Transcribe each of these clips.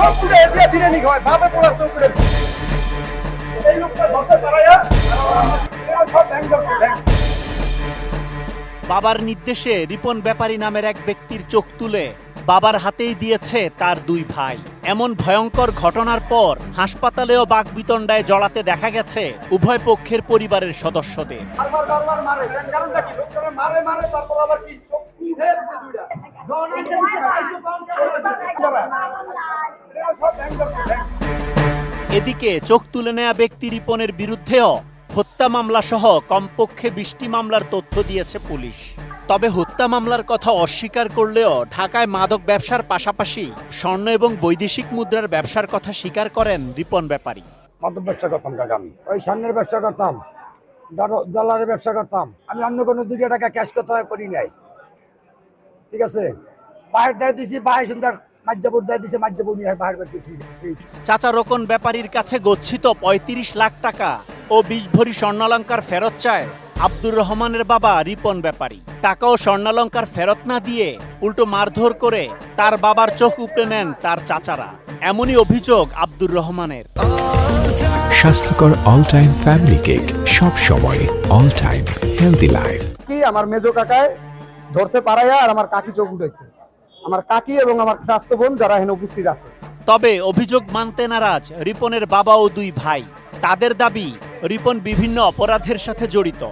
চৌকুটে দিয়ে বিরিয়ানি খাওয়ায় বাপে পোলা চৌকুটে এই লোকটা ধরতে পারায়া সব ব্যাংক ধরছে ব্যাংক। বাবার নির্দেশে রিপন ব্যাপারী নামের এক ব্যক্তির চোখ তুলে বাবার হাতেই দিয়েছে তার দুই ভাই। এমন ভয়ঙ্কর ঘটনার পর হাসপাতালেও বাকবিতণ্ডায় জড়াতে দেখা গেছে উভয় পক্ষের পরিবারের সদস্যদের। বারবার মারে কেন কারণটা কি লোকটা মারে মারে তারপর আবার কি চোখ উঠে দিছে দুইটা জন আইছে আইছে পাউন্ড করে সব ব্যাংক ধরছে ব্যাংক। এদিকে চোখ তুলে নেয়া ব্যক্তি রিপনের বিরুদ্ধেও হত্যা মামলা সহ কমপক্ষে ২০টি মামলার তথ্য দিয়েছে পুলিশ। তবে হত্যা মামলার কথা অস্বীকার করলেও ঢাকায় মাদক ব্যবসার পাশাপাশি স্বর্ণ এবং বৈদেশিক মুদ্রার ব্যবসার কথা স্বীকার করেন রিপন ব্যাপারী। মাদক ব্যবসা করতাম কাকা, আমি ওই স্বর্ণের ব্যবসা করতাম, ডলারের ব্যবসা করতাম। আমি অন্য কোনো 2 টাকা ক্যাশ করতে করি নাই, ঠিক আছে। বাহির দিয়ে দিছি, বাহির সুন্দর মাজ্জাপুর দিয়ে দিছে, মাজ্জাপুর নিয়ে বাহির বের করছি। চাচা রোকন ব্যাপারীর কাছে গচ্ছিত ৩৫ লাখ টাকা ও ২০ ভরি স্বর্ণালংকার ফেরত চায় আব্দুর রহমানের বাবা রিপন ব্যাপারী। টাকা ও স্বর্ণালংকার ফেরত না দিয়ে উল্টো মারধর করে তার বাবার চোখ উপড়ে নেন তার চাচারা। এমনই অভিযোগ আব্দুর রহমানের। স্বাস্থ্যকর অল টাইম ফ্যামিলি কেক, সব সময় অল টাইম হেলদি লাইফ। কি আমার মেজো কাকায় ধরতে পারায়া আর আমার কাকি চোখ উঠেছে, আমার কাকি এবং আমার স্বাস্থ্য বোন যারা এখানে উপস্থিত আছে। তবে অভিযোগ মানতে নারাজ রিপনের বাবা ও 2 ভাই। তাদের দাবি রিপন বিভিন্ন অপরাধের সাথে জড়িত।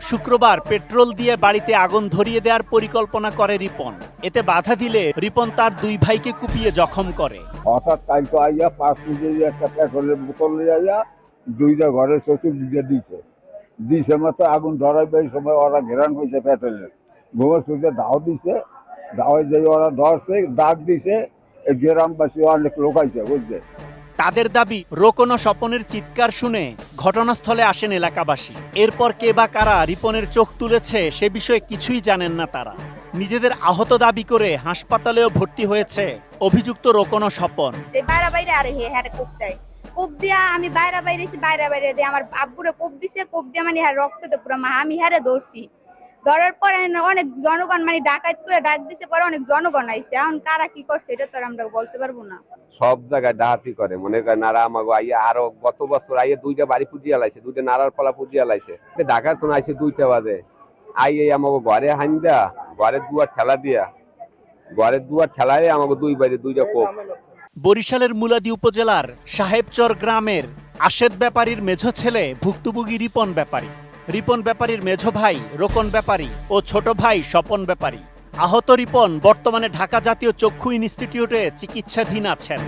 শুক্রবার পেট্রোল দিয়ে বাড়িতে আগুন ধরিয়ে দেওয়ার পরিকল্পনা করে রিপন। এতে বাধা দিলে রিপন তার 2 ভাইকে কুপিয়ে জখম করে। হঠাৎ কালকে আইয়া 5 লিটার একটা পেট্রোলের বোতল নিয়ে আইয়া 2টা ঘরের চতুর্দিকে দিছে মাত্র আগুন ধরাইবার সময় ওরা ঘেরান হয়েছে পেট্রোলের ঘুমের সুযোগ দাও দিছে, দাওয়াই যাই ওরা ধরছে, দাগ দিছে। এই গ্রামবাসী অনেক লোক আইছে, বুঝছে। তাদের দাবি রোকন ও স্বপনের চিৎকার শুনে ঘটনাস্থলে আসেন এলাকাবাসী। এরপর কে বা কারা রিপনের চোখ তুলেছে সে বিষয়ে কিছুই জানেন না তারা। নিজেদের আহত দাবি করে হাসপাতালেও ভর্তি হয়েছে অভিযুক্ত রোকন ও স্বপন। যে বাইরে বাইরে আরে হ্যাঁ কোপ দেয়, কোপ দিয়া আমি বাইরে বাইরে দিয়ে আমার আব্বুরে কোপ দিছে, কোপ দিয়া মানে হ্যাঁ রক্ত তো পুরো আমি হ্যাঁ ধরছি। ধরার পরে অনেক জনগণ মানে ডাকাত করে ডাক দিছে, পরে অনেক জনগণ আইছে। এখন কারা কি করছে এটা তো আমরা বলতে পারবো না। সব জায়গায় ডাহাতি করে, মনে করেন নারা আমাকে আইয়া আরো গত বছর আইয়া 2টা বাড়ি পুজিয়া লাইছে, 2টা নারার পালা পুজিয়া লাইছে। ঢাকার তো আইছে 2টা বাজে আই আমাকে ঘরে হাইন দেয়া, ঘরের দুয়ার ঠেলায় আমাকে 2 বাড়ি 2টা কোপ। বরিশালের মুলাদী উপজেলার সাহেবচর গ্রামের আশেদ ব্যাপারীর মেঝো ছেলে ভুক্তভোগী রিপন ব্যাপারী। রিপন ব্যাপারীর মেঝো ভাই রোকন ব্যাপারী ও ছোট ভাই স্বপন ব্যাপারী। আহত রিপন বর্তমানে ঢাকা জাতীয় চক্ষু ইনস্টিটিউটে চিকিৎসাধীন আছেন।